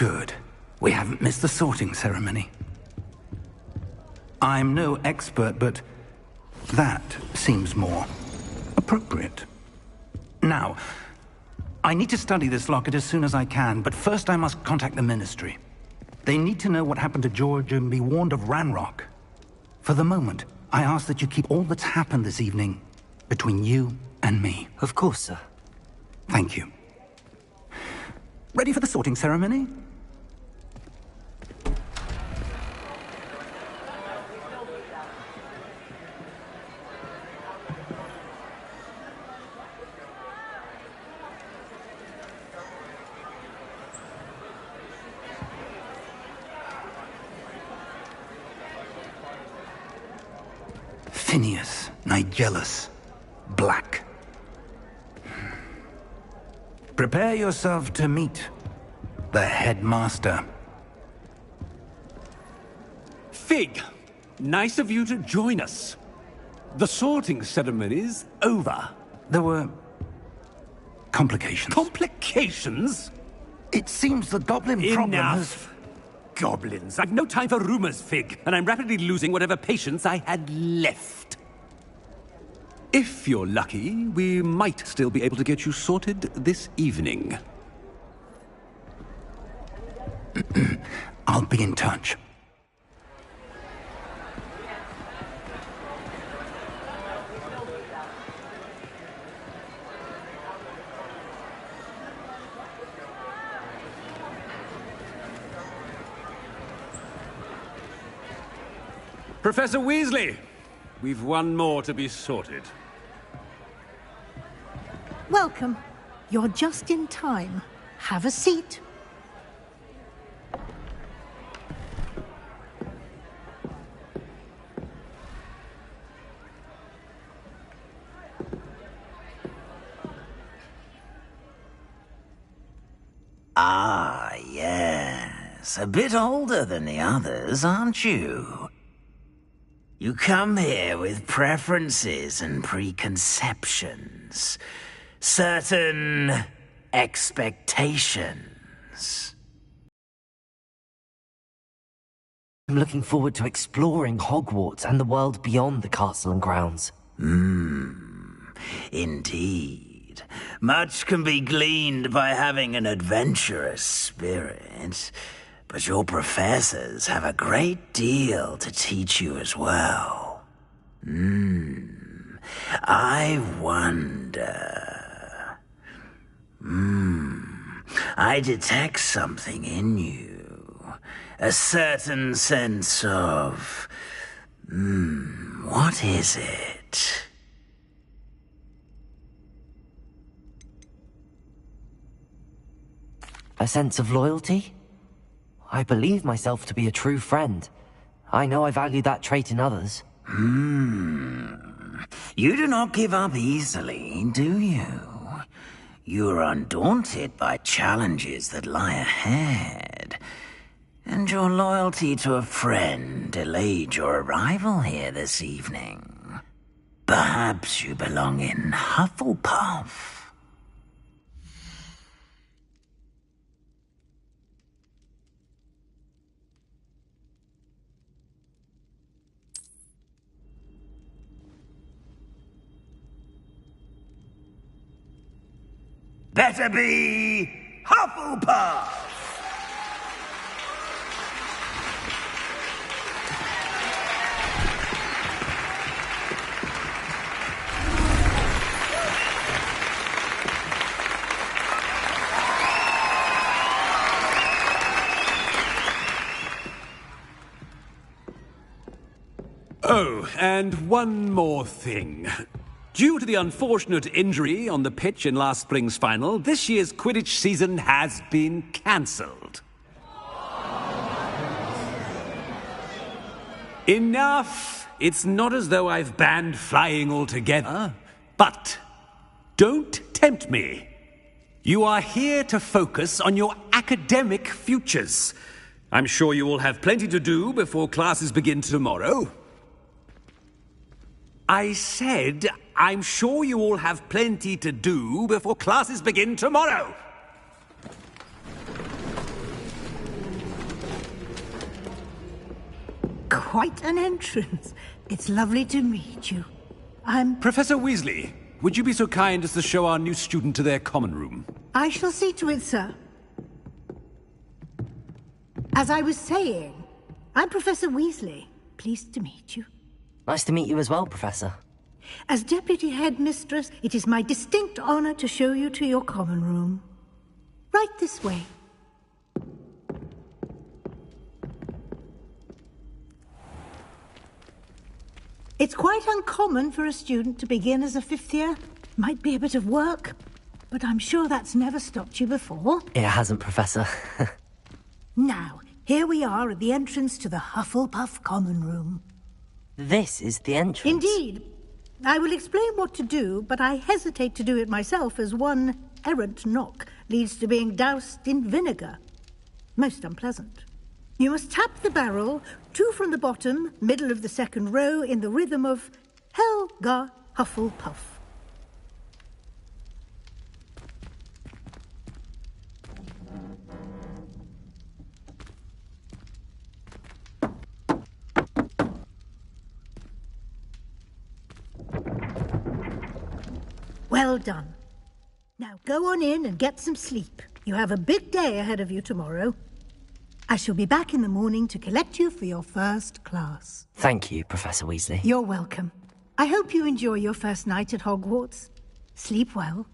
Good. We haven't missed the sorting ceremony. I'm no expert, but that seems more appropriate. Now, I need to study this locket as soon as I can, but first I must contact the Ministry. They need to know what happened to George and be warned of Ranrock. For the moment, I ask that you keep all that's happened this evening between you and me. Of course, sir. Thank you. Ready for the sorting ceremony? Phineas, Nigellus, Black. Prepare yourself to meet the headmaster. Fig, nice of you to join us. The sorting ceremony's over. There were complications. Complications? It seems the goblin problem has... Enough! Goblins. I've no time for rumors, Fig, and I'm rapidly losing whatever patience I had left. If you're lucky, we might still be able to get you sorted this evening. I'll be in touch. Professor Weasley, we've one more to be sorted. Welcome. You're just in time. Have a seat. Ah, yes. A bit older than the others, aren't you? You come here with preferences and preconceptions. Certain expectations. I'm looking forward to exploring Hogwarts and the world beyond the castle and grounds. Indeed. Much can be gleaned by having an adventurous spirit. But your professors have a great deal to teach you as well. I wonder... I detect something in you. A certain sense of... what is it? A sense of loyalty? I believe myself to be a true friend. I know I value that trait in others. You do not give up easily, do you? You are undaunted by challenges that lie ahead. And your loyalty to a friend delayed your arrival here this evening. Perhaps you belong in Hufflepuff. Better be Hufflepuff! Oh, and one more thing. Due to the unfortunate injury on the pitch in last spring's final, this year's Quidditch season has been cancelled. Enough! It's not as though I've banned flying altogether, but don't tempt me. You are here to focus on your academic futures. I'm sure you will have plenty to do before classes begin tomorrow. I said, I'm sure you all have plenty to do before classes begin tomorrow. quite an entrance. It's lovely to meet you. Professor Weasley, would you be so kind as to show our new student to their common room? I shall see to it, sir. As I was saying, I'm Professor Weasley. Pleased to meet you. Nice to meet you as well, Professor. As Deputy Headmistress, it is my distinct honor to show you to your common room. Right this way. It's quite uncommon for a student to begin as a fifth year. Might be a bit of work, but I'm sure that's never stopped you before. It hasn't, Professor. Now, here we are at the entrance to the Hufflepuff common room. This is the entrance? Indeed. I will explain what to do, but I hesitate to do it myself as one errant knock leads to being doused in vinegar. Most unpleasant. You must tap the barrel, 2 from the bottom, middle of the second row, in the rhythm of Helga Hufflepuff. Well done. Now go on in and get some sleep. You have a big day ahead of you tomorrow. I shall be back in the morning to collect you for your first class. Thank you, Professor Weasley. You're welcome. I hope you enjoy your first night at Hogwarts. Sleep well.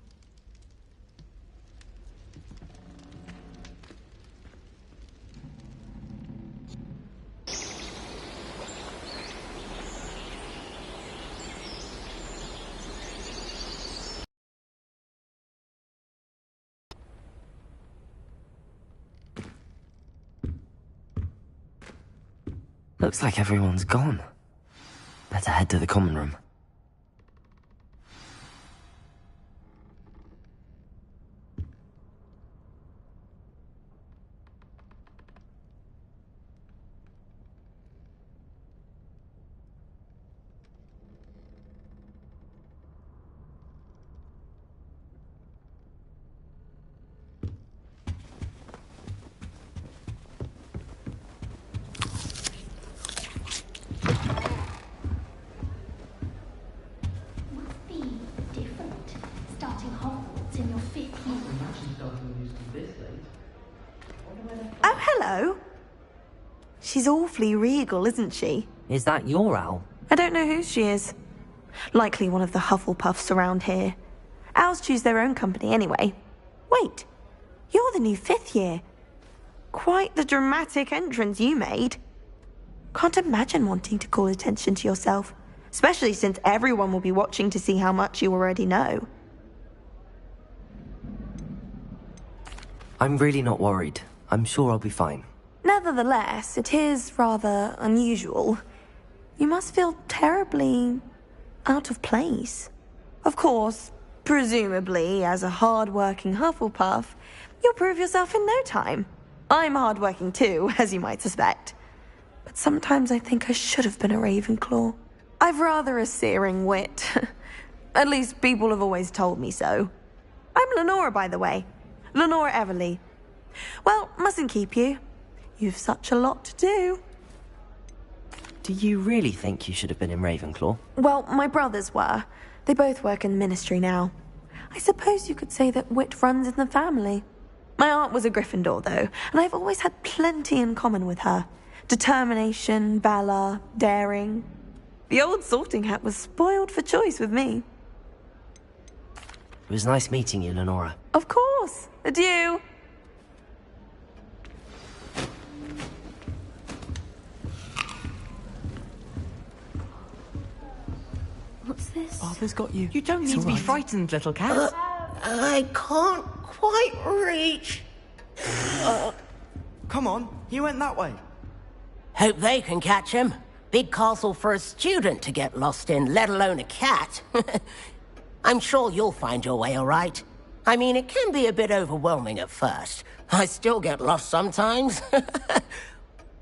Looks like everyone's gone. Better head to the common room. Oh, hello. She's awfully regal, isn't she? Is that your owl? I don't know who she is. Likely one of the Hufflepuffs around here. Owls choose their own company anyway. Wait, you're the new 5th year. Quite the dramatic entrance you made. Can't imagine wanting to call attention to yourself, especially since everyone will be watching to see how much you already know. I'm really not worried. I'm sure I'll be fine. Nevertheless, it is rather unusual. You must feel terribly out of place. Of course, presumably, as a hard-working Hufflepuff, you'll prove yourself in no time. I'm hard-working too, as you might suspect. But sometimes I think I should have been a Ravenclaw. I've rather a searing wit. At least people have always told me so. I'm Lenora, by the way. Lenora Everly. Well, mustn't keep you. You've such a lot to do. Do you really think you should have been in Ravenclaw? Well, my brothers were. They both work in the ministry now. I suppose you could say that wit runs in the family. My aunt was a Gryffindor, though, and I've always had plenty in common with her. Determination, valor, daring. The old sorting hat was spoiled for choice with me. It was nice meeting you, Lenora. Of course. Adieu. What's this? Arthur's got you. You don't need to be frightened, little cat. I can't quite reach. Come on, he went that way. Hope they can catch him. Big castle for a student to get lost in, let alone a cat. I'm sure you'll find your way all right. I mean, it can be a bit overwhelming at first. I still get lost sometimes.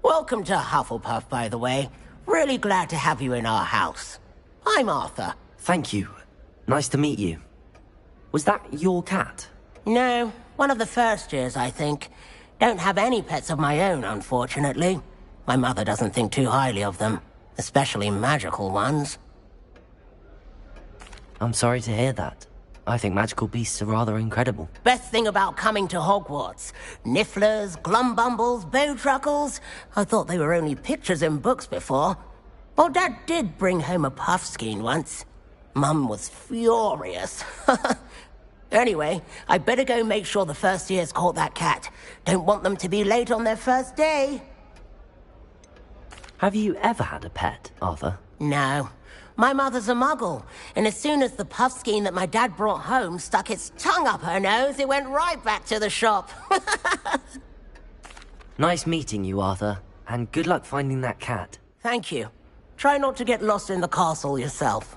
Welcome to Hufflepuff, by the way. Really glad to have you in our house. I'm Arthur. Thank you. Nice to meet you. Was that your cat? No, one of the first years, I think. Don't have any pets of my own, unfortunately. My mother doesn't think too highly of them, especially magical ones. I'm sorry to hear that. I think magical beasts are rather incredible. Best thing about coming to Hogwarts. Nifflers, glumbumbles, bowtruckles. I thought they were only pictures in books before. Well, Dad did bring home a puffskein once. Mum was furious. Anyway, I better go make sure the first years caught that cat. Don't want them to be late on their first day. Have you ever had a pet, Arthur? No. My mother's a muggle, and as soon as the puffskein that my dad brought home stuck its tongue up her nose, it went right back to the shop. Nice meeting you, Arthur, and good luck finding that cat. Thank you. Try not to get lost in the castle yourself.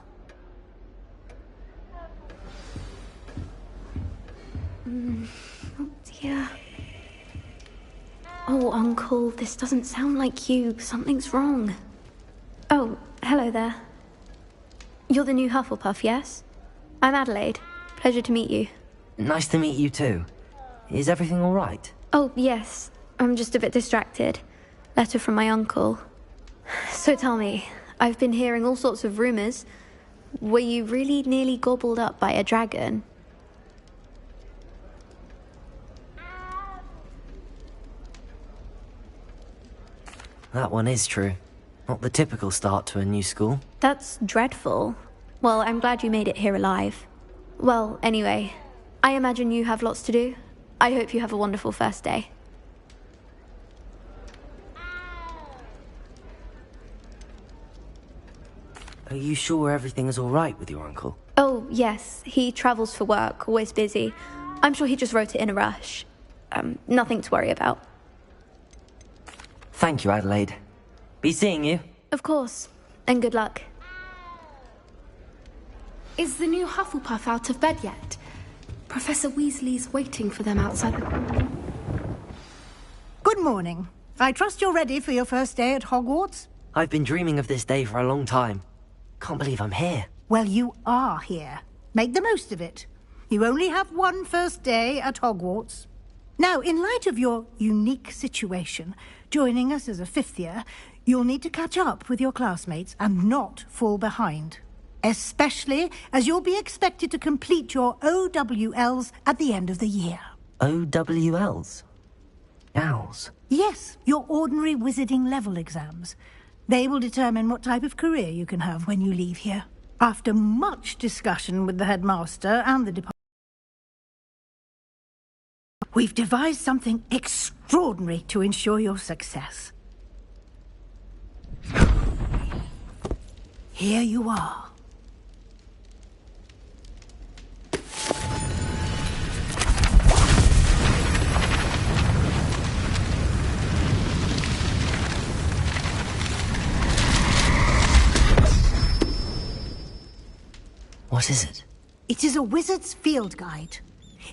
Oh dear. Oh, Uncle, this doesn't sound like you. Something's wrong. Oh, hello there. You're the new Hufflepuff, yes? I'm Adelaide. Pleasure to meet you. Nice to meet you too. Is everything all right? Oh, yes. I'm just a bit distracted. Letter from my uncle. So tell me, I've been hearing all sorts of rumors. Were you really nearly gobbled up by a dragon? That one is true. Not the typical start to a new school. That's dreadful. Well, I'm glad you made it here alive. Well, anyway, I imagine you have lots to do. I hope you have a wonderful first day. Are you sure everything is all right with your uncle? Oh, yes. He travels for work, always busy. I'm sure he just wrote it in a rush. Nothing to worry about. Thank you, Adelaide. Be seeing you. Of course. And good luck. Is the new Hufflepuff out of bed yet? Professor Weasley's waiting for them outside the... Good morning. I trust you're ready for your first day at Hogwarts? I've been dreaming of this day for a long time. Can't believe I'm here. Well, you are here. Make the most of it. You only have one first day at Hogwarts. Now, in light of your unique situation, joining us as a fifth year, you'll need to catch up with your classmates and not fall behind. Especially as you'll be expected to complete your OWLs at the end of the year. OWLs? Owls? Yes, your ordinary wizarding level exams. They will determine what type of career you can have when you leave here. After much discussion with the headmaster and the department, we've devised something extraordinary to ensure your success. Here you are. What is it? It is a wizard's field guide.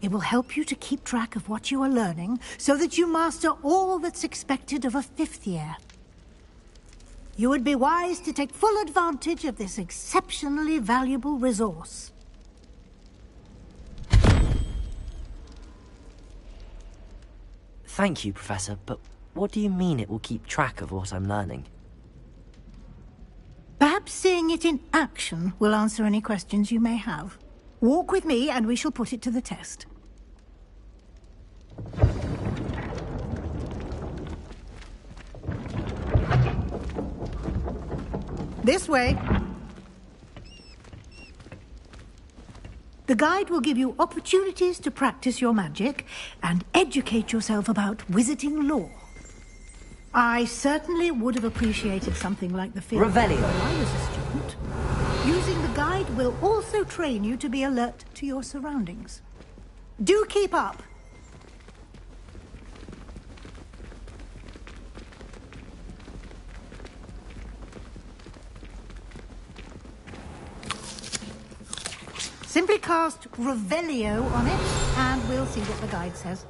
It will help you to keep track of what you are learning so that you master all that's expected of a fifth year. You would be wise to take full advantage of this exceptionally valuable resource. Thank you, Professor, but what do you mean it will keep track of what I'm learning? Perhaps seeing it in action will answer any questions you may have. Walk with me and we shall put it to the test. This way. The guide will give you opportunities to practice your magic and educate yourself about wizarding lore. I certainly would have appreciated something like the field Revelio. when I was a student. Using the guide will also train you to be alert to your surroundings. Do keep up. Simply cast Revelio on it, and we'll see what the guide says.